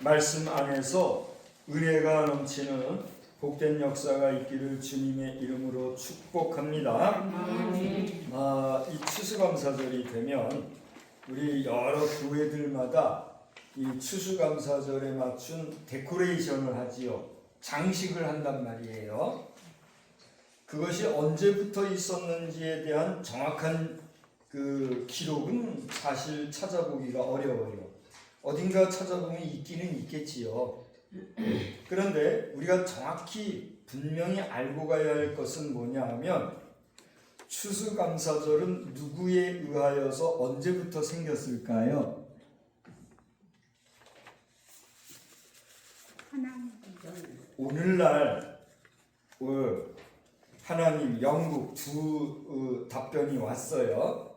말씀 안에서 은혜가 넘치는 복된 역사가 있기를 주님의 이름으로 축복합니다. 이 추수감사절이 되면 우리 여러 교회들마다 이 추수감사절에 맞춘 데코레이션을 하지요. 장식을 한단 말이에요. 그것이 언제부터 있었는지에 대한 정확한 그 기록은 사실 찾아보기가 어려워요. 어딘가 찾아보면 있기는 있겠지요. 그런데 우리가 정확히 분명히 알고 가야 할 것은 뭐냐 하면 추수감사절은 누구에 의하여서 언제부터 생겼을까요? 오늘날 하나님, 영국 두 답변이 왔어요.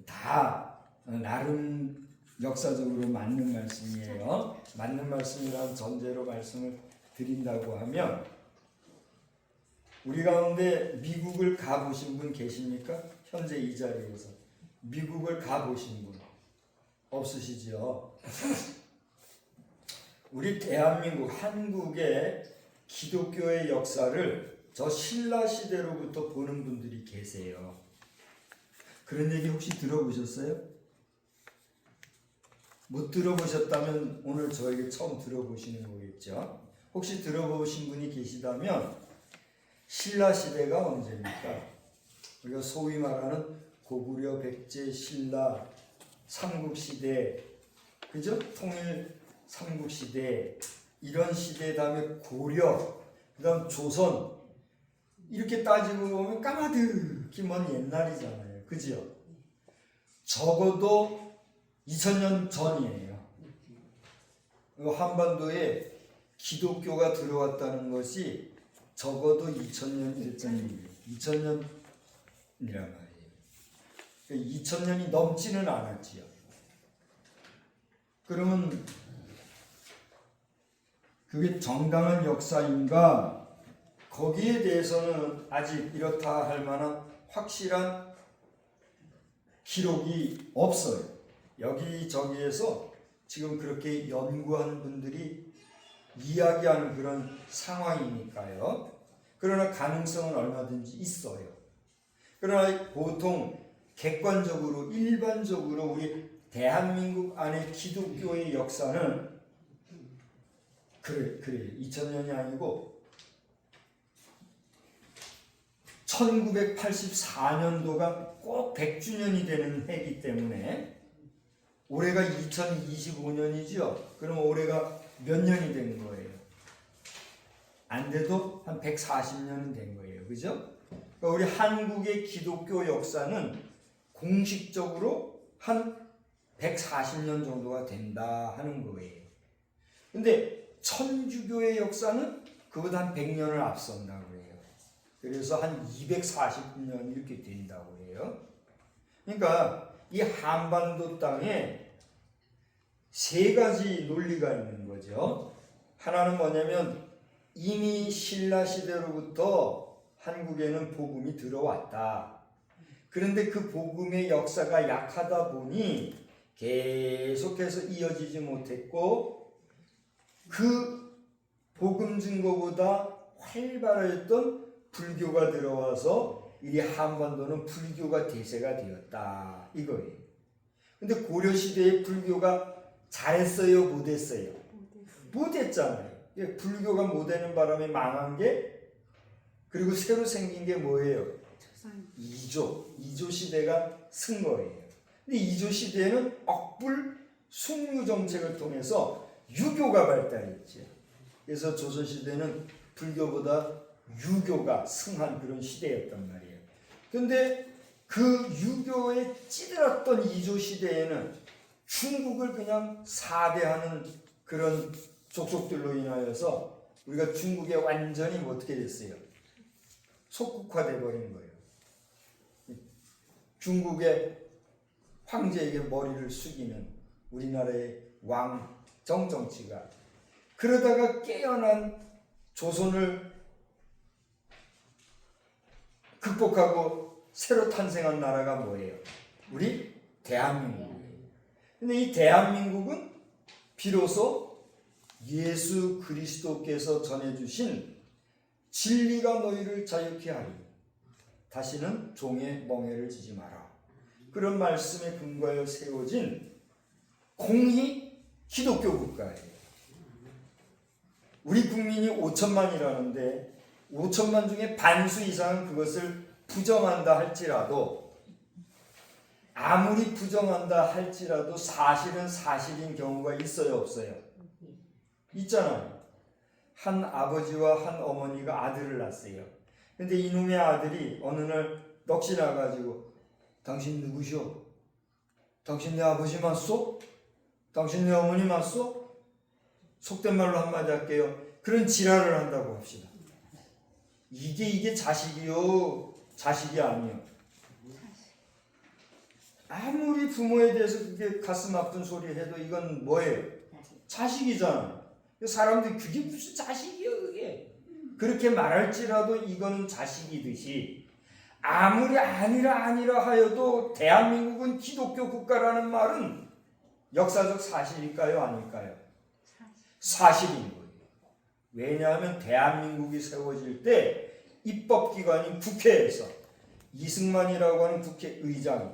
다 나름 역사적으로 맞는 말씀이에요. 맞는 말씀이라는 전제로 말씀을 드린다고 하면 우리 가운데 미국을 가보신 분 계십니까? 현재 이 자리에서 미국을 가보신 분 없으시죠? 우리 대한민국, 한국의 기독교의 역사를 저 신라 시대로부터 보는 분들이 계세요. 그런 얘기 혹시 들어보셨어요? 못 들어보셨다면 오늘 저에게 처음 들어보시는 거겠죠. 혹시 들어보신 분이 계시다면 신라 시대가 언제입니까? 우리가 소위 말하는 고구려, 백제, 신라, 삼국시대, 그죠? 통일 삼국시대, 이런 시대 다음에 고려, 그 다음 조선, 이렇게 따지고 보면 까마득히 먼 옛날이잖아요. 그죠? 적어도 2000년 전이에요. 한반도에 기독교가 들어왔다는 것이 적어도 2000년이 됐다는 얘기예요. 2000년이란 말이에요. 2000년이 넘지는 않았지요. 그러면 그게 정당한 역사인가? 거기에 대해서는 아직 이렇다 할 만한 확실한 기록이 없어요. 여기저기에서 지금 그렇게 연구한 분들이 이야기하는 그런 상황이니까요. 그러나 가능성은 얼마든지 있어요. 그러나 보통 객관적으로, 일반적으로 우리 대한민국 안에 기독교의 역사는 그래 2000년이 아니고 1984년도가 꼭 100주년이 되는 해이기 때문에 올해가 2025년이죠. 그럼 올해가 몇 년이 된 거예요? 안 돼도 한 140년은 된 거예요. 그죠? 그러니까 우리 한국의 기독교 역사는 공식적으로 한 140년 정도가 된다 하는 거예요. 근데 천주교의 역사는 그보다 한 100년을 앞선다고 해요. 그래서 한 240년 이렇게 된다고 해요. 그러니까 이 한반도 땅에 세 가지 논리가 있는 거죠. 하나는 뭐냐면 이미 신라 시대로부터 한국에는 복음이 들어왔다. 그런데 그 복음의 역사가 약하다 보니 계속해서 이어지지 못했고 그 복음 증거보다 활발했던 불교가 들어와서 이 한반도는 불교가 대세가 되었다 이거예요. 근데 고려 시대에 불교가 잘했어요, 못했어요? 못했잖아요. 불교가 못되는 바람에 망한 게, 그리고 새로 생긴 게 뭐예요? 이조 시대가 쓴 거예요. 근데 이조 시대에는 억불 숭유 정책을 통해서 유교가 발달했죠. 그래서 조선 시대는 불교보다 유교가 승한 그런 시대였단 말이에요. 그런데 그 유교에 찌들었던 이조 시대에는 중국을 그냥 사대하는 그런 족속들로 인하여서 우리가 중국에 완전히 어떻게 됐어요? 속국화돼 버린 거예요. 중국의 황제에게 머리를 숙이는 우리나라의 왕정 정치가, 그러다가 깨어난 조선을 극복하고 새로 탄생한 나라가 뭐예요? 우리 대한민국이에요. 근데 이 대한민국은 비로소 예수 그리스도께서 전해주신 진리가 너희를 자유케 하리. 다시는 종의 멍에를 지지 마라. 그런 말씀에 근거하여 세워진 공의 기독교 국가예요. 우리 국민이 5천만이라는데 5천만 중에 반수 이상은 그것을 부정한다 할지라도, 아무리 부정한다 할지라도 사실은 사실인 경우가 있어요, 없어요? 있잖아요. 한 아버지와 한 어머니가 아들을 낳았어요. 근데 이놈의 아들이 어느 날 넋이 나가지고 당신 누구시오? 당신 내 아버지 맞소? 당신 내 어머니 맞소? 속된 말로 한마디 할게요. 그런 지랄을 한다고 합시다. 이게 자식이요? 자식이 아니요. 아무리 부모에 대해서 그게 가슴 아픈 소리 해도 이건 뭐예요? 자식이잖아요. 사람들이 그게 무슨 자식이요, 그게? 그렇게 말할지라도 이거는 자식이듯이, 아무리 아니라 하여도 대한민국은 기독교 국가라는 말은 역사적 사실일까요, 아닐까요? 사실인 거예요. 왜냐하면 대한민국이 세워질 때 입법기관인 국회에서 이승만이라고 하는 국회의장이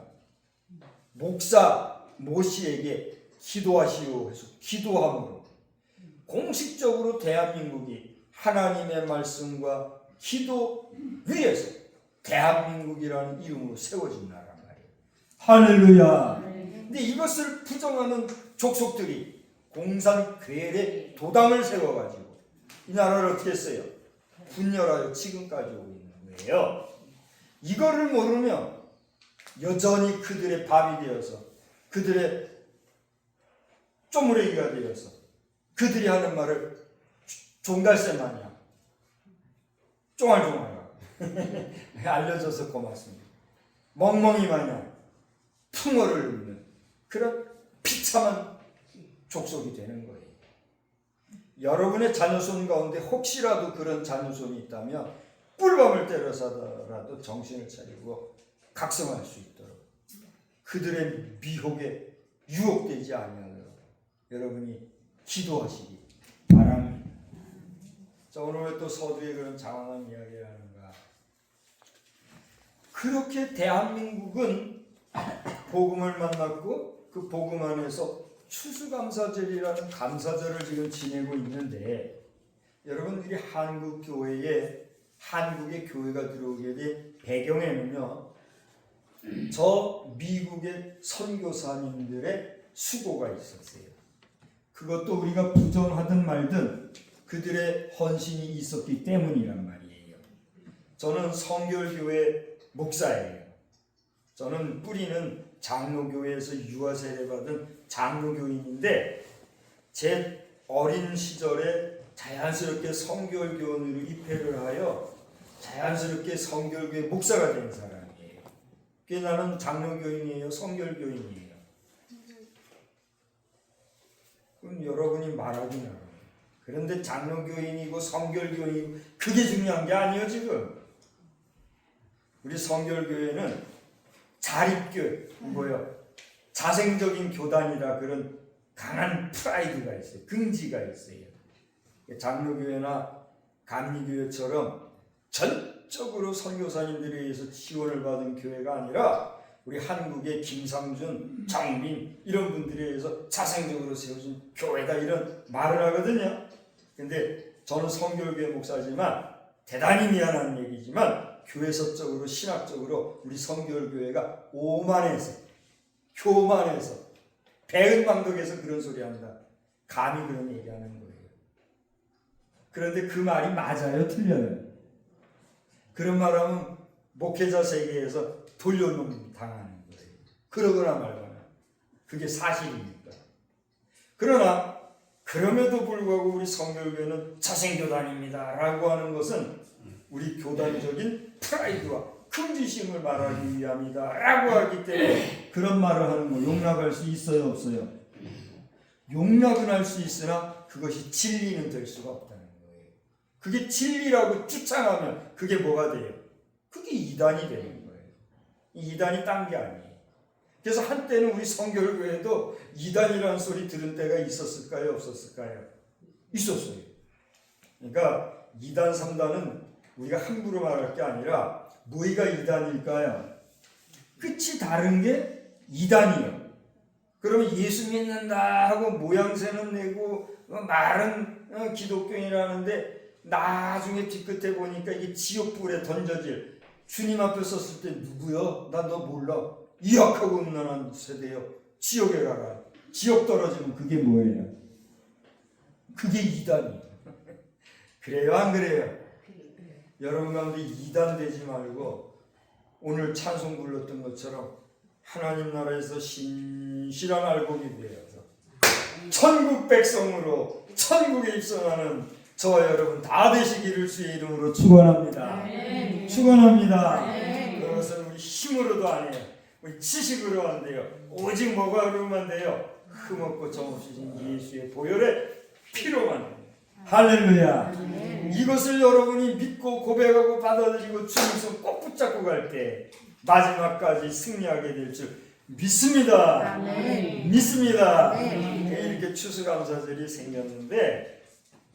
목사 모 씨에게 기도하시오 해서 기도함으로 공식적으로 대한민국이 하나님의 말씀과 기도 위에서 대한민국이라는 이름으로 세워진 나라란 말이에요. 할렐루야. 근데 이것을 부정하는 족속들이 공산 괴뢰 도당을 세워가지고 이 나라를 어떻게 했어요? 분열하여 지금까지 오고 있는 거예요. 이거를 모르면 여전히 그들의 밥이 되어서, 그들의 쪼무레기가 되어서, 그들이 하는 말을 종달새 마냥 쫑알쫑알하고 알려줘서 고맙습니다. 멍멍이 마냥 풍어를 읊는 그런 비참한 족속이 되는 거예요. 여러분의 자녀손 가운데 혹시라도 그런 자녀손이 있다면 꿀밤을 때려서라도 정신을 차리고 각성할 수 있도록, 그들의 미혹에 유혹되지 아니하도록 여러분이 기도하시기 바랍니다. 자, 오늘 왜 또 서두에 그런 장황한 이야기를 하는가? 그렇게 대한민국은 복음을 만났고 그 복음 안에서 추수감사절이라는 감사절을 지금 지내고 있는데, 여러분, 우리 한국교회에, 한국의 교회가 들어오게 된 배경에는요, 저 미국의 선교사님들의 수고가 있었어요. 그것도 우리가 부정하든 말든 그들의 헌신이 있었기 때문이란 말이에요. 저는 성결교회 목사예요. 저는 뿌리는 장로교회에서 유아세례 받은 장로교인인데, 제 어린 시절에 자연스럽게 성결교원으로 입회를 하여 자연스럽게 성결교회 목사가 된 사람이에요. 그게 나는 장로교인이에요, 성결교인이에요? 그럼 여러분이 말하긴 하고, 그런데 장로교인이고 성결교인이고 그게 중요한 게 아니에요. 지금 우리 성결교회는 자립교회, 뭐요? 자생적인 교단이라 그런 강한 프라이드가 있어요. 긍지가 있어요. 장로교회나 감리교회처럼 전적으로 선교사님들에 의해서 지원을 받은 교회가 아니라 우리 한국의 김상준, 정민 이런 분들에 의해서 자생적으로 세워진 교회다, 이런 말을 하거든요. 근데 저는 성결교회 목사지만 대단히 미안한 얘기지만 교회서적으로 신학적으로 우리 성결교회가 오만해서, 교만해서, 배은망덕해서 그런 소리 한다. 감히 그런 얘기하는 거예요. 그런데 그 말이 맞아요, 틀려요? 그런 말하면 목회자 세계에서 돌려놓음 당하는 거예요. 그러거나 말거나. 그게 사실이니까. 그러나 그럼에도 불구하고 우리 성결교회는 자생교단입니다 라고 하는 것은 우리 교단적인 프라이드와 긍지심을 말하기 위함이다 라고 하기 때문에 그런 말을 하는 거 용납할 수 있어요, 없어요? 용납은 할 수 있으나 그것이 진리는 될 수가 없다는 거예요. 그게 진리라고 주창하면 그게 뭐가 돼요? 그게 이단이 되는 거예요. 이단이 딴 게 아니에요. 그래서 한때는 우리 성결교회도 이단이라는 소리 들은 때가 있었을까요, 없었을까요? 있었어요. 그러니까 2단, 3단은 우리가 함부로 말할 게 아니라 뭐가 2단일까요? 끝이 다른 게 2단이에요. 그러면 예수 믿는다 하고 모양새는 내고 말은 기독교인이라는데 나중에 뒤끝에 보니까 이게 지옥불에 던져질 주님 앞에 섰을 때 누구요? 나 너 몰라. 이악하고 음란한 세대요. 지옥에 가라. 지옥 떨어지면 그게 뭐예요? 그게 2단이에요. 그래요 안 그래요? 여러분 가운데 2단 되지 말고 오늘 찬송 불렀던 것처럼 하나님 나라에서 신실한 알곡이 되어서 천국 백성으로 천국에 입성하는 저와 여러분 다 되시기를 주의 이름으로 축원합니다. 축원합니다. 그것은 우리 힘으로도 아니에요. 우리 지식으로 안 돼요. 오직 뭐가 그러면 돼요? 흠없고 정없으신 예수의 보혈의 피로만 돼요. 할렐루야. 이것을 여러분이 믿고 고백하고 받아들이고 주님 손 꼭 붙잡고 갈 때 마지막까지 승리하게 될 줄 믿습니다. 믿습니다. 이렇게 추수감사절이 생겼는데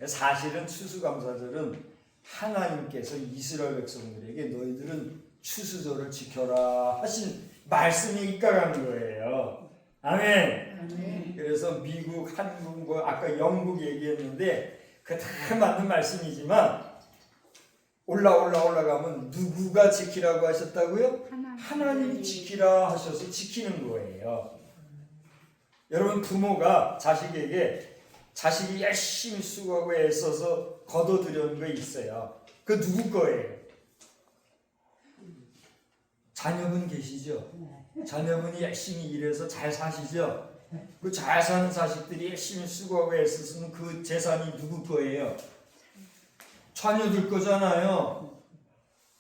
사실은 추수감사절은 하나님께서 이스라엘 백성들에게 너희들은 추수절을 지켜라 하신 말씀이 입각한 거예요. 아멘. 그래서 미국, 한국, 뭐 아까 영국 얘기했는데 그 다 맞는 말씀이지만 올라가면 누구가 지키라고 하셨다고요? 하나님이 지키라 하셔서 지키는 거예요. 여러분 부모가 자식에게 자식이 열심히 수고하고 애써서 거둬들여는 거 있어요. 그 누구 거예요? 자녀분 계시죠? 자녀분이 열심히 일해서 잘 사시죠? 그 잘 사는 자식들이 열심히 수고하고 애쓰면 그 재산이 누구 거예요? 자녀들 거잖아요.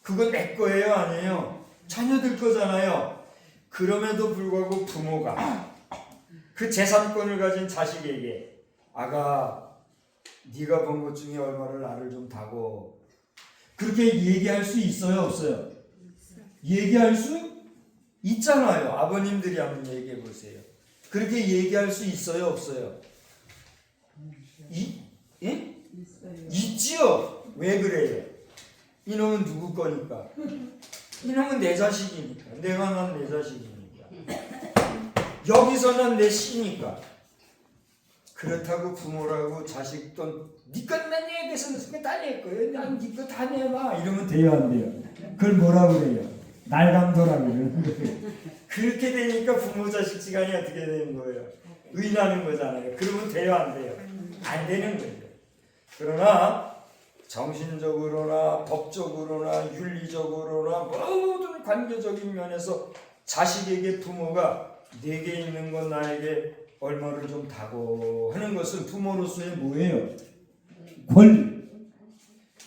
그건 내 거예요, 아니에요? 자녀들 거잖아요. 그럼에도 불구하고 부모가 그 재산권을 가진 자식에게 아가, 네가 번 것 중에 얼마를 나를 좀 다고 그렇게 얘기할 수 있어요, 없어요? 얘기할 수 있잖아요. 아버님들이 한번 얘기해 보세요. 그렇게 얘기할 수 있어요, 없어요? 예? 있지요. 왜 그래요? 이놈은 누구 거니까? 이놈은 내 자식이니까. 내가 난 내 자식이니까. 여기서 난 내 씨니까. 그렇다고 부모라고 자식 돈 네 건 난 내게서 다 내 거예요. 난 네 거 다 내놔. 이러면 돼요, 안 돼요? 그걸 뭐라 그래요? 날감도라고 그러는 거예요. 그렇게 되니까 부모 자식 시간이 어떻게 되는 거예요? 의나는 거잖아요. 그러면 돼요, 안 돼요? 안 되는 거예요. 그러나 정신적으로나 법적으로나 윤리적으로나 모든 관계적인 면에서 자식에게 부모가 내게 있는 건 나에게 얼마를 좀 다고 하는 것은 부모로서의 뭐예요? 권리.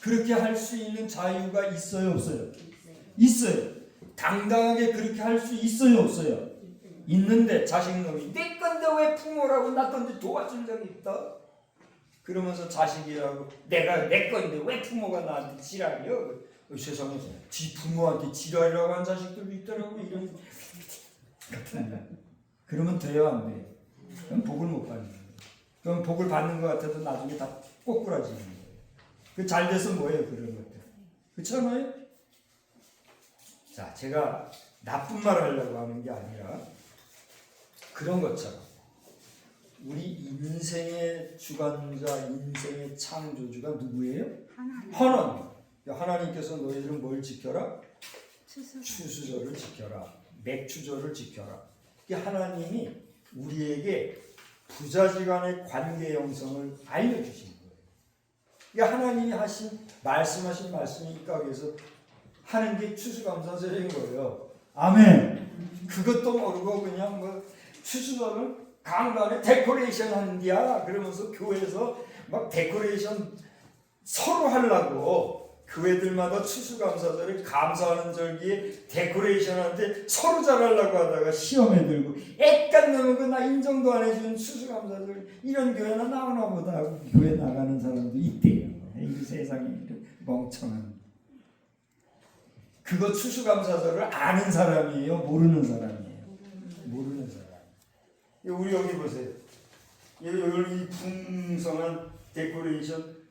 그렇게 할 수 있는 자유가 있어요, 없어요? 있어요. 당당하게 그렇게 할 수 있어요, 없어요? 있는데 자식놈이 내 건데 왜 부모라고 놔뒀는지 도와준 적이 있다? 그러면서 자식이라고 내가 내 건데 왜 부모가 나한테 지랄이요? 세상에 지 부모한테 지랄이라고 한 자식들도 있더라고. 이런 그러면 돼요, 안 돼요? 그럼 복을 못 받는 거예요. 그럼 복을 받는 것 같아도 나중에 다 꼬꾸라지는 거예요. 그 잘 돼서 뭐예요, 그런 것들? 그렇잖아요? 자, 제가 나쁜 말을 하려고 하는 게 아니라 그런 것처럼 우리 인생의 주관자, 인생의 창조주가 누구예요? 하나님. 하나님께서 너희들은 뭘 지켜라? 추수절을 지켜라. 맥추절을 지켜라. 하나님이 우리에게 부자지간의 관계 형성을 알려주신 거예요. 하나님이 말씀하신 말씀이 입각해서 하는 게 추수감사절인 거예요. 아멘. 그것도 모르고 그냥 뭐 추수절을 강간에 데코레이션 하는디야 그러면서 교회에서 막 데코레이션 서로 하려고 교회들마다 추수감사절을 감사하는 절기에 데코레이션 하는데 서로 잘하려고 하다가 시험에 들고 애깐 넘은 거 나 인정도 안 해준 추수감사절 이런 교회나 나오나 보다 하고 교회 나가는 사람도 있대요. 이 세상에 이런 멍청한 그거 추수감사절을 아는 사람이에요? 모르는 사람이에요? 모르는 사람. 우리 여기 보세요. 이 풍성한 데코레이션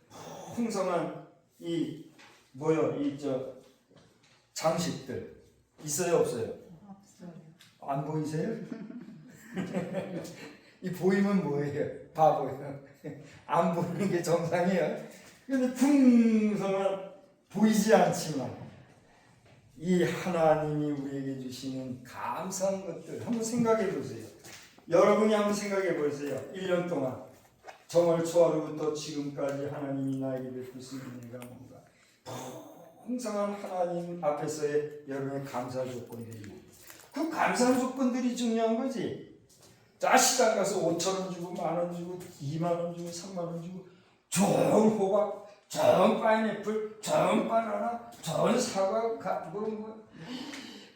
풍성한 이 뭐요 이 저 장식들 있어요 없어요? 없어요. 안 보이세요? 이 보이면 뭐예요? 바보예요. 안 보이는 게 정상이에요. 근데 풍성한 보이지 않지만 이 하나님이 우리에게 주시는 감사한 것들 한번 생각해 보세요. 여러분이 한번 생각해 보세요. 1년 동안 정월 초하루부터 지금까지 하나님이 나에게 베푸신 은혜가 뭔가 풍성한 하나님 앞에서의 여러분의 감사 조건들이 그 감사한 조건들이 중요한 거지. 자 시장 가서 5,000원 주고 10,000원 주고 20,000원 주고 30,000원 주고 좋은 호박 좋은 파인애플 좋은 바나나 좋은 사과 뭐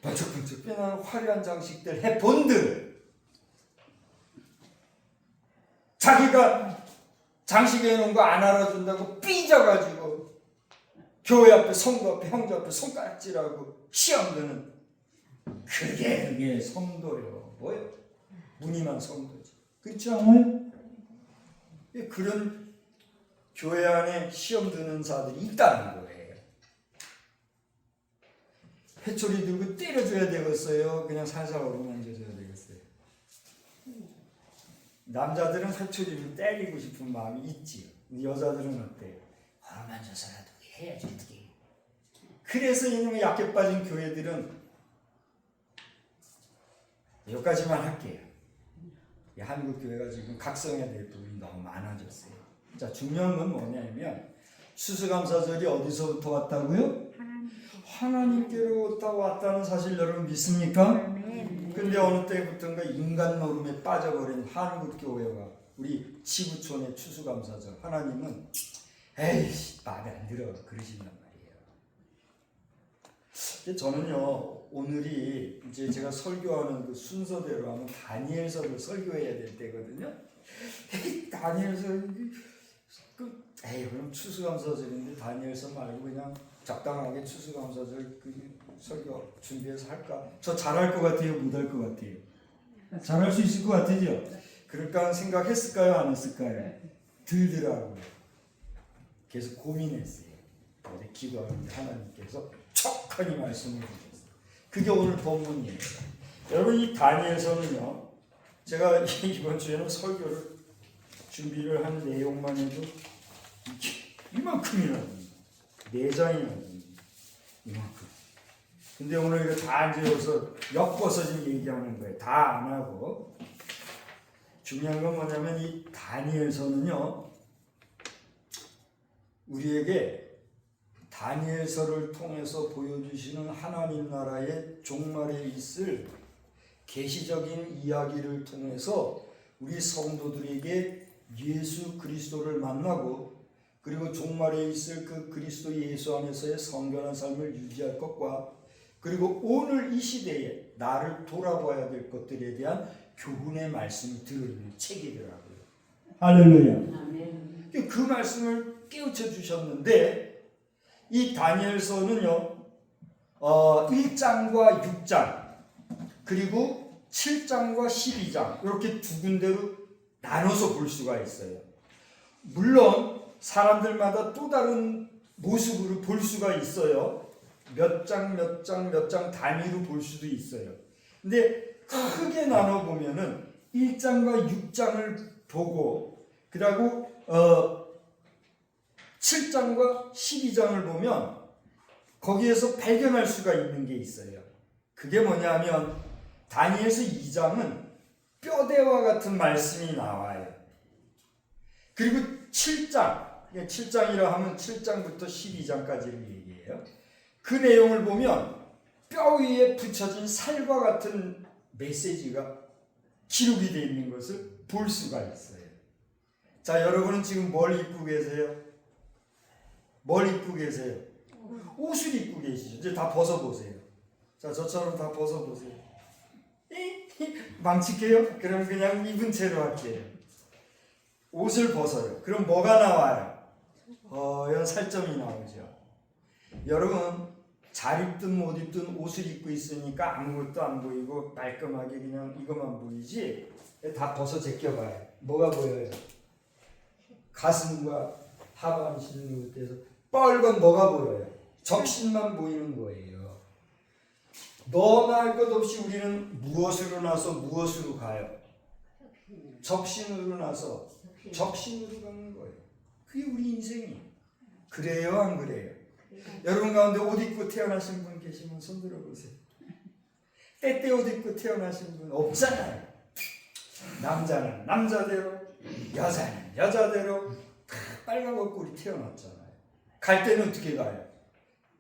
번쩍번쩍 빛나는 화려한 장식들 해본들 자기가 장식해 놓은 거 안 알아준다고 삐져가지고 교회 앞에 성도 앞에 형제 앞에 손가락질하고 시험 드는 그게 성도요. 뭐요? 무늬만 성도지. 그렇지 않아요? 그런 교회 안에 시험 드는 자들이 있다는 거예요. 회초리 들고 때려줘야 되겠어요? 그냥 살살 어루만져줘야 되겠어요? 남자들은 회초리를 때리고 싶은 마음이 있지요. 여자들은 어때요? 어루만져서라도 해야지 어떻게. 그래서 이놈의 약해 빠진 교회들은 여기까지만 할게요. 한국 교회가 지금 각성해야 될 부분이 너무 많아졌어요. 자, 중요한 건 뭐냐면 추수감사절이 어디서부터 왔다고요? 하나님께로부터 왔다는 사실 여러분 믿습니까? 근데 어느 때부터인가 인간 노름에 빠져버린 한국 교회와 우리 지구촌의 추수감사절 하나님은 에이씨 마음에 안 들어 그러신단 말이에요. 근데 저는요 오늘이 이제 제가 설교하는 그 순서대로 하면 다니엘서를 설교해야 될 때거든요. 다니엘서 그럼 추수감사절인데 다니엘서 말고 그냥 적당하게 추수감사절 그 설교 준비해서 할까? 저 잘할 것 같아요? 못할 것 같아요? 잘할 수 있을 것 같으죠? 그럴까 생각했을까요? 안 했을까요? 들더라고요. 계속 고민했어요. 근데 기도하는데 하나님께서 척하니 말씀을 주셨어요. 그게 오늘 본문이에요. 여러분 이 다니엘서는요. 제가 이번 주에는 설교를 준비를 한 내용만 해도 이만큼이나 됩니다. 4장이나 됩니다. 이만큼. 근데 오늘 이거 다 앉아서 엮어서 얘기하는 거예요. 다 안 하고. 중요한 건 뭐냐면 이 다니엘서는요. 우리에게 다니엘서를 통해서 보여주시는 하나님 나라의 종말에 있을 계시적인 이야기를 통해서 우리 성도들에게 예수 그리스도를 만나고 그리고 종말에 있을 그 그리스도 예수 안에서의 성결한 삶을 유지할 것과 그리고 오늘 이 시대에 나를 돌아봐야 될 것들에 대한 교훈의 말씀을 들은 책이더라고요. 할렐루야. 그 말씀을 깨우쳐 주셨는데 이 다니엘서는요 1장과 6장 그리고 7장과 12장 이렇게 두 군데로 나눠서 볼 수가 있어요. 물론 사람들마다 또 다른 모습으로 볼 수가 있어요. 몇 장 단위로 볼 수도 있어요. 근데 크게 나눠보면은 1장과 6장을 보고 그리고 7장과 12장을 보면 거기에서 발견할 수가 있는 게 있어요. 그게 뭐냐면 다니엘서 2장은 뼈대와 같은 말씀이 나와요. 그리고 7장이라 하면 7장부터 12장까지를 얘기해요. 그 내용을 보면 뼈 위에 붙여진 살과 같은 메시지가 기록이 되어 있는 것을 볼 수가 있어요. 자, 여러분은 지금 뭘 입고 계세요? 뭘 입고 계세요? 옷을 입고 계시죠. 이제 다 벗어보세요. 자, 저처럼 다 벗어보세요. 망칠게요? 그럼 그냥 입은 채로 할게요. 옷을 벗어요. 그럼 뭐가 나와요? 허연 살점이 나오죠. 여러분 잘 입든 못 입든 옷을 입고 있으니까 아무것도 안 보이고 깔끔하게 그냥 이것만 보이지 다 벗어 제껴봐요. 뭐가 보여요? 가슴과 하반신을 누울 때에서 빨간 뭐가 보여요? 적신만 보이는 거예요. 너나 할 것 없이 우리는 무엇으로 나서 무엇으로 가요? 적신으로 나서 적신으로 가는 거예요. 그게 우리 인생이. 그래요, 안 그래요? 여러분 가운데 옷 입고 태어나신 분 계시면 손 들어보세요. 때때 옷 입고 태어나신 분 없잖아요. 남자는 남자대로, 여자는 여자대로 다 빨가벗고 우리 태어났잖아요. 갈 때는 어떻게 가요?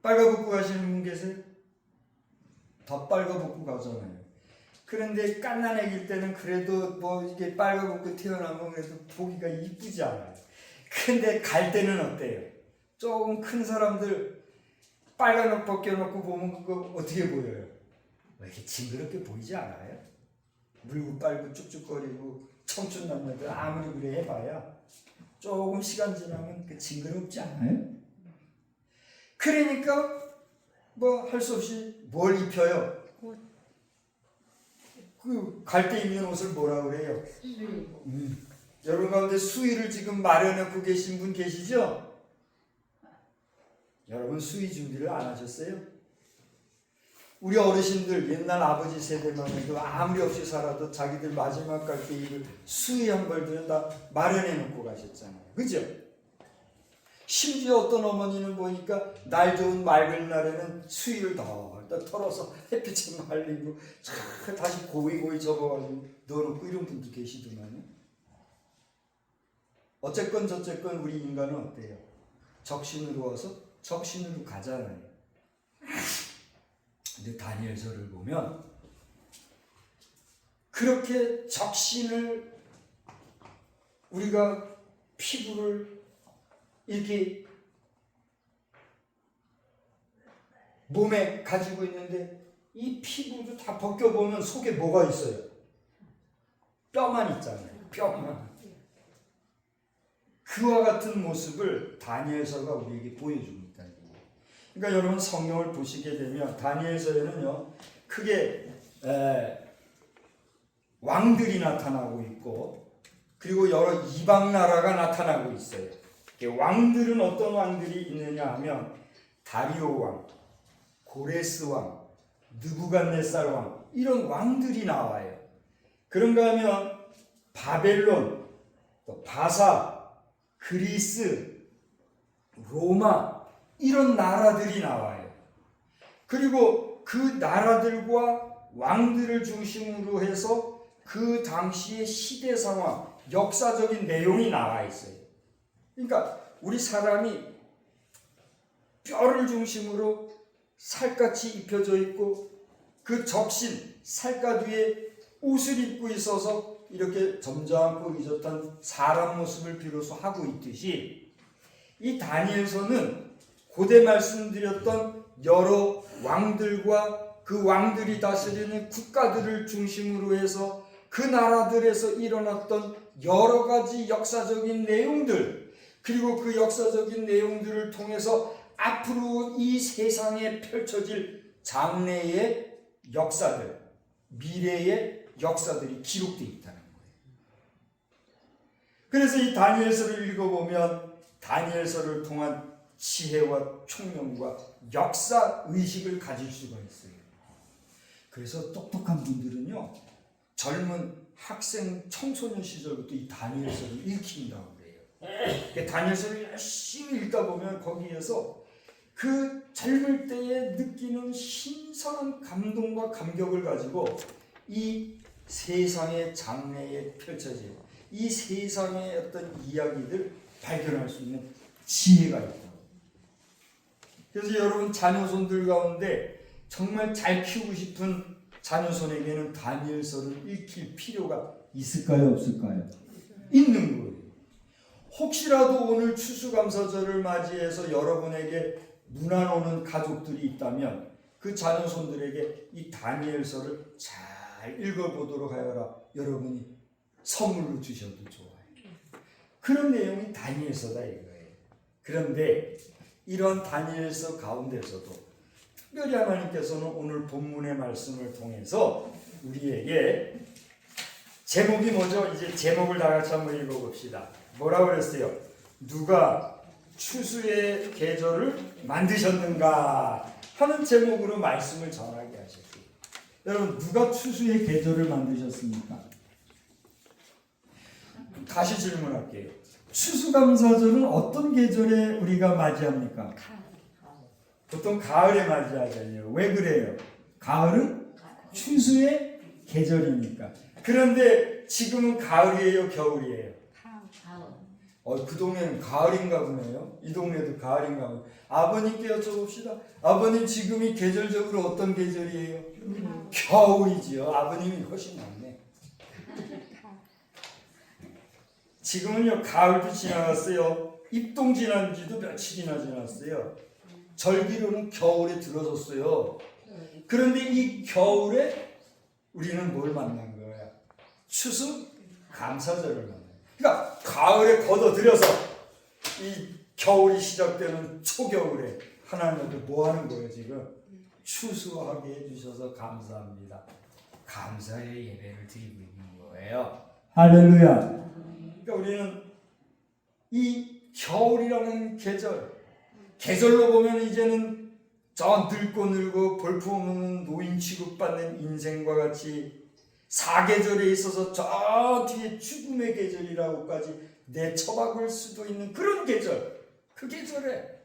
빨가벗고 가시는 분 계세요? 더 빨가벗고 가잖아요. 그런데 갓난 애기일 때는 그래도 뭐 이게 빨가벗고 태어나면 그래도 보기가 이쁘지 않아요. 근데 갈 때는 어때요? 조금 큰 사람들 빨간 옷 벗겨놓고 보면 그거 어떻게 보여요? 왜 이렇게 징그럽게 보이지 않아요? 물고 빨고 쭉쭉거리고 청춘 남녀들 아무리 그래 해봐야 조금 시간 지나면 그 징그럽지 않아요? 그러니까 뭐 할 수 없이 뭘 입혀요? 그 갈 때 입는 옷을 뭐라 그래요? 여러분 가운데 수의를 지금 마련하고 계신 분 계시죠? 여러분 수의 준비를 안 하셨어요? 우리 어르신들 옛날 아버지 세대만 해도 아무리 없이 살아도 자기들 마지막 갈 때 입을 수의 한 벌들은 다 마련해 놓고 가셨잖아요. 그죠? 심지어 어떤 어머니는 보니까 날 좋은 맑은 날에는 수의를 더 털어서 햇빛에 말리고 다시 고이 접어가지고 넣어놓고 이런 분도 계시더만요. 어쨌건 저쨌건 우리 인간은 어때요? 적신으로 와서 적신으로 가잖아요. 근데 다니엘서를 보면 그렇게 적신을 우리가 피부를 이렇게 몸에 가지고 있는데 이 피부도 다 벗겨보면 속에 뭐가 있어요? 뼈만 있잖아요. 뼈만. 그와 같은 모습을 다니엘서가 우리에게 보여줍니다. 그러니까 여러분 성경을 보시게 되면 다니엘서에는요 크게 왕들이 나타나고 있고 그리고 여러 이방 나라가 나타나고 있어요. 왕들은 어떤 왕들이 있느냐 하면 다리오 왕, 고레스 왕, 느부갓네살 왕 이런 왕들이 나와요. 그런가 하면 바벨론, 또 바사, 그리스, 로마 이런 나라들이 나와요. 그리고 그 나라들과 왕들을 중심으로 해서 그 당시의 시대 상황, 역사적인 내용이 나와 있어요. 그러니까 우리 사람이 뼈를 중심으로 살갗이 입혀져 있고 그 적신, 살갗 위에 옷을 입고 있어서 이렇게 점잖고 의젓한 사람 모습을 비로소 하고 있듯이 이 다니엘서는 고대 말씀드렸던 여러 왕들과 그 왕들이 다스리는 국가들을 중심으로 해서 그 나라들에서 일어났던 여러 가지 역사적인 내용들 그리고 그 역사적인 내용들을 통해서 앞으로 이 세상에 펼쳐질 장래의 역사들, 미래의 역사들이 기록되어 있다는 거예요. 그래서 이 다니엘서를 읽어보면 다니엘서를 통한 지혜와 총명과 역사 의식을 가질 수가 있어요. 그래서 똑똑한 분들은요 젊은 학생 청소년 시절부터 이 다니엘서를 읽힌다고 그래요. 다니엘서를 열심히 읽다 보면 거기에서 그 젊을 때에 느끼는 신선한 감동과 감격을 가지고 이 세상의 장래에 펼쳐진 이 세상의 어떤 이야기들 발견할 수 있는 지혜가 있다. 그래서 여러분 자녀손들 가운데 정말 잘 키우고 싶은 자녀손에게는 다니엘서를 읽힐 필요가 있을까요? 없을까요? 있는 거예요. 혹시라도 오늘 추수감사절을 맞이해서 여러분에게 문안 오는 가족들이 있다면 그 자녀손들에게 이 다니엘서를 잘 읽어보도록 하여라 여러분이 선물로 주셔도 좋아요. 그런 내용이 다니엘서다 이거예요. 그런데 이런 다니엘서 가운데서도 특별히 하나님께서는 오늘 본문의 말씀을 통해서 우리에게 제목이 뭐죠? 이제 제목을 다 같이 한번 읽어봅시다. 뭐라고 그랬어요? 누가 추수의 계절을 만드셨는가 하는 제목으로 말씀을 전하게 하셨어요. 여러분, 누가 추수의 계절을 만드셨습니까? 다시 질문할게요. 추수감사절은 어떤 계절에 우리가 맞이합니까? 보통 가을에 맞이하잖아요. 왜 그래요? 가을은 추수의 계절이니까. 그런데 지금은 가을이에요, 겨울이에요? 그 동네는 가을인가 보네요. 이 동네도 가을인가 보네요. 아버님께 여쭤봅시다. 아버님, 지금이 계절적으로 어떤 계절이에요? 겨울이지요. 아버님이 훨씬 낫네. 지금은요, 가을도 지나갔어요. 입동 지난 지도 며칠이나 지났어요. 절기로는 겨울에 들어섰어요. 그런데 이 겨울에 우리는 뭘 만난 거야? 추수 감사절을 만난 거야. 그러니까 가을에 걷어들여서 이 겨울이 시작되는 초겨울에 하나님한테 뭐 하는 거예요 지금? 추수하게 해주셔서 감사합니다. 감사의 예배를 드리고 있는 거예요. 할렐루야. 그러니까 우리는 이 겨울이라는 계절로 보면 이제는 저 늙고 볼품없는 노인 취급받는 인생과 같이 사계절에 있어서 저 뒤에 죽음의 계절이라고까지 내쳐박을 수도 있는 그런 계절, 그 계절에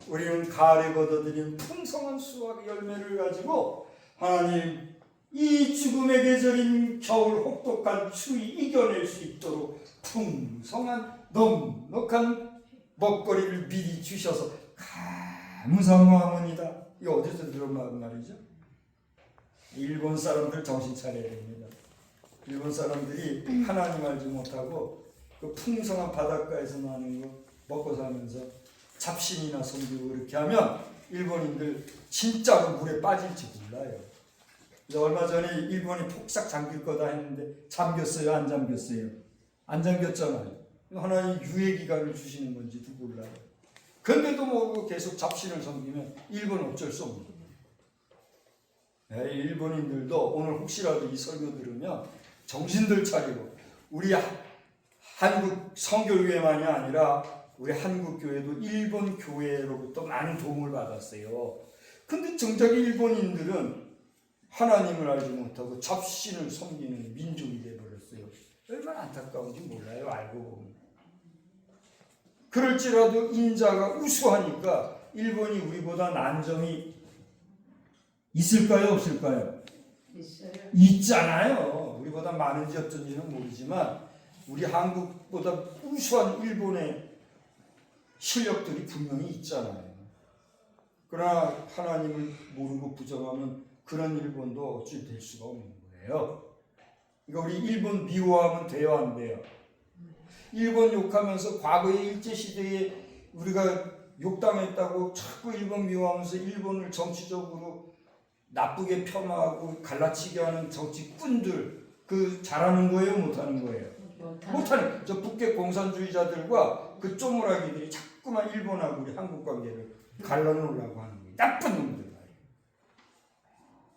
우리는 가을에 거둬들인 풍성한 수확 열매를 가지고 하나님, 이 죽음의 계절인 겨울 혹독한 추위 이겨낼 수 있도록 풍성한 넉넉한 먹거리를 미리 주셔서 감사합니다. 이거 어디서 들은 말이죠? 일본 사람들 정신 차려야 됩니다. 일본 사람들이 하나님 알지 못하고 그 풍성한 바닷가에서 나는 거 먹고 살면서 잡신이나 섬기고 그렇게 하면 일본인들 진짜로 물에 빠질지 몰라요. 얼마 전에 일본이 폭삭 잠길 거다 했는데 잠겼어요? 안 잠겼어요? 안 잠겼잖아요. 하나님 유예 기간을 주시는 건지도 몰라요. 근데도 모르고 계속 잡신을 섬기면 일본은 어쩔 수 없는 거예요. 네, 일본인들도 오늘 혹시라도 이 설교 들으면 정신들 차리고 우리 한국 선교교회만이 아니라 우리 한국 교회도 일본 교회로부터 많은 도움을 받았어요. 근데 정작 일본인들은 하나님을 알지 못하고 잡신을 섬기는 민족이 되어버렸어요. 얼마나 안타까운지 몰라요, 알고 보면. 그럴지라도 인자가 우수하니까 일본이 우리보다 난점이 있을까요, 없을까요? 있어요. 있잖아요. 우리보다 많은지 어쩐지는 모르지만 우리 한국보다 우수한 일본의 실력들이 분명히 있잖아요. 그러나 하나님을 모르고 부정하면 그런 일본도 어찌 될 수가 없는 거예요. 그러니까 우리 일본 미워하면 돼요, 안 돼요? 일본 욕하면서 과거의 일제시대에 우리가 욕당했다고 자꾸 일본 미워하면서 일본을 정치적으로 나쁘게 폄하하고 갈라치게 하는 정치꾼들, 그 잘하는 거예요, 못하는 거예요? 못하는. 저 북계 공산주의자들과 그 쪼무라기들이 자꾸만 일본하고 우리 한국 관계를 갈라놓으려고 하는 거예요. 나쁜 놈들 말이에요.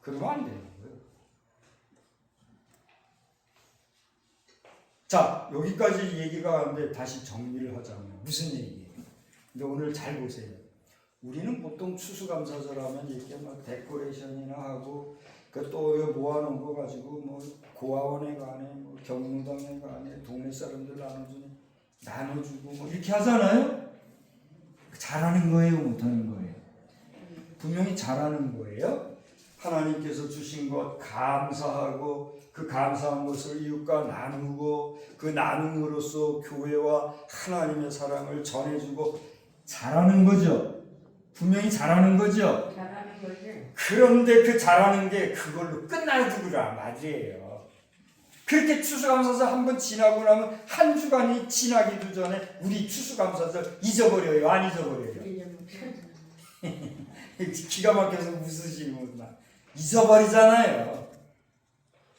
그러면 안 되는 거예요. 자, 여기까지 얘기가 하는데 다시 정리를 하자면 무슨 얘기예요? 근데 오늘 잘 보세요. 우리는 보통 추수감사절 하면 이렇게 막 데코레이션이나 하고 그 또 모아놓은 거 가지고 뭐 고아원에 가네, 뭐 경무당에 가네, 동네 사람들 나눠주고 뭐 이렇게 하잖아요. 잘하는 거예요, 못하는 거예요? 분명히 잘하는 거예요. 하나님께서 주신 것 감사하고 그 감사한 것을 이웃과 나누고 그 나눔으로써 교회와 하나님의 사랑을 전해주고 잘하는 거죠. 분명히 잘하는 거죠. 잘하는 거지. 그런데 그 잘하는 게 그걸로 끝나두구라 말이에요. 그렇게 추수감사절 한번 지나고 나면 한 주간이 지나기도 전에 우리 추수감사절 잊어버려요, 안 잊어버려요? 기가 막혀서 웃으시는구나. 잊어버리잖아요.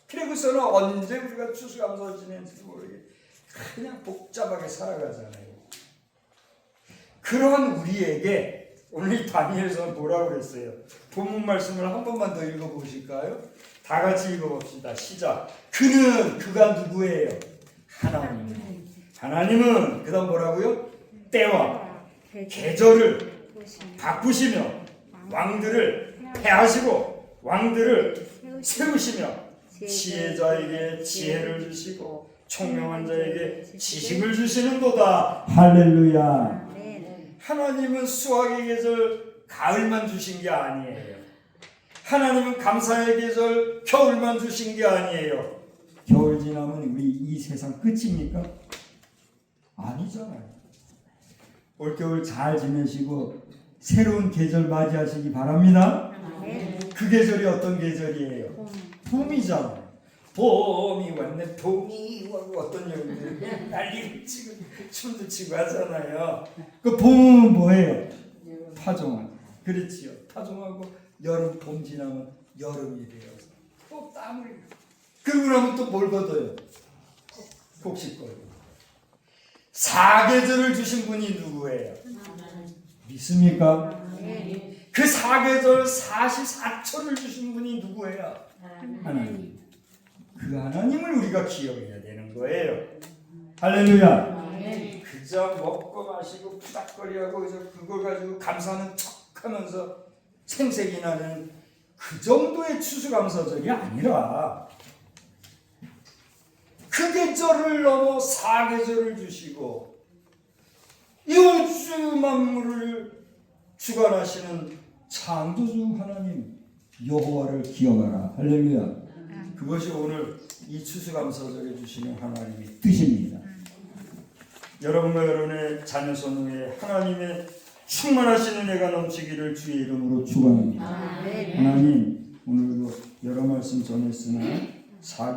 그리고서는 언제 우리가 추수감사절 지낸지도 모르게 그냥 복잡하게 살아가잖아요. 그런 우리에게 오늘 이 다니엘서 뭐라고 그랬어요? 본문 말씀을 한 번만 더 읽어보실까요? 다 같이 읽어봅시다. 시작. 그가 누구예요? 하나님. 하나님은 그다음 뭐라고요? 때와 계절을 바꾸시며 왕들을 패하시고 왕들을 세우시며 지혜자에게 지혜를 주시고 총명한 자에게 지식을 주시는도다. 할렐루야. 하나님은 수확의 계절 가을만 주신 게 아니에요. 하나님은 감사의 계절 겨울만 주신 게 아니에요. 겨울 지나면 우리 이 세상 끝입니까? 아니잖아요. 올겨울 잘 지내시고 새로운 계절 맞이하시기 바랍니다. 그 계절이 어떤 계절이에요? 봄이잖아요. 봄이 왔네. 봄이 와고 어떤 여러분들 난리를 치고 춤도 추고 하잖아요. 그 봄은 뭐예요? 타종하고. 그렇지요. 타종하고 여름 봄 지나면 여름이 되어서 또 땀을 그러고 나면 또 뭘 걷어요? 곡식거리고. 사계절을 주신 분이 누구예요? 믿습니까? 그 사계절 44초를 주신 분이 누구예요? 하나님. 그 하나님을 우리가 기억해야 되는 거예요. 할렐루야. 그저 먹고 마시고 푸닥거리하고 그거 가지고 감사하는 척하면서 생색이 나는 그 정도의 추수감사절이 아니라 그 계절을 넘어 사계절을 주시고 이 우주 만물을 주관하시는 창조주 하나님 여호와를 기억하라. 할렐루야. 그것이 오늘 이 추수감사절에 주시는 하나님의 뜻입니다. 여러분과 여러분의 자녀 손에 하나님의 충만하신 은혜가 넘치기를 주의 이름으로 축원합니다. 하나님 오늘도 여러 말씀 전했으나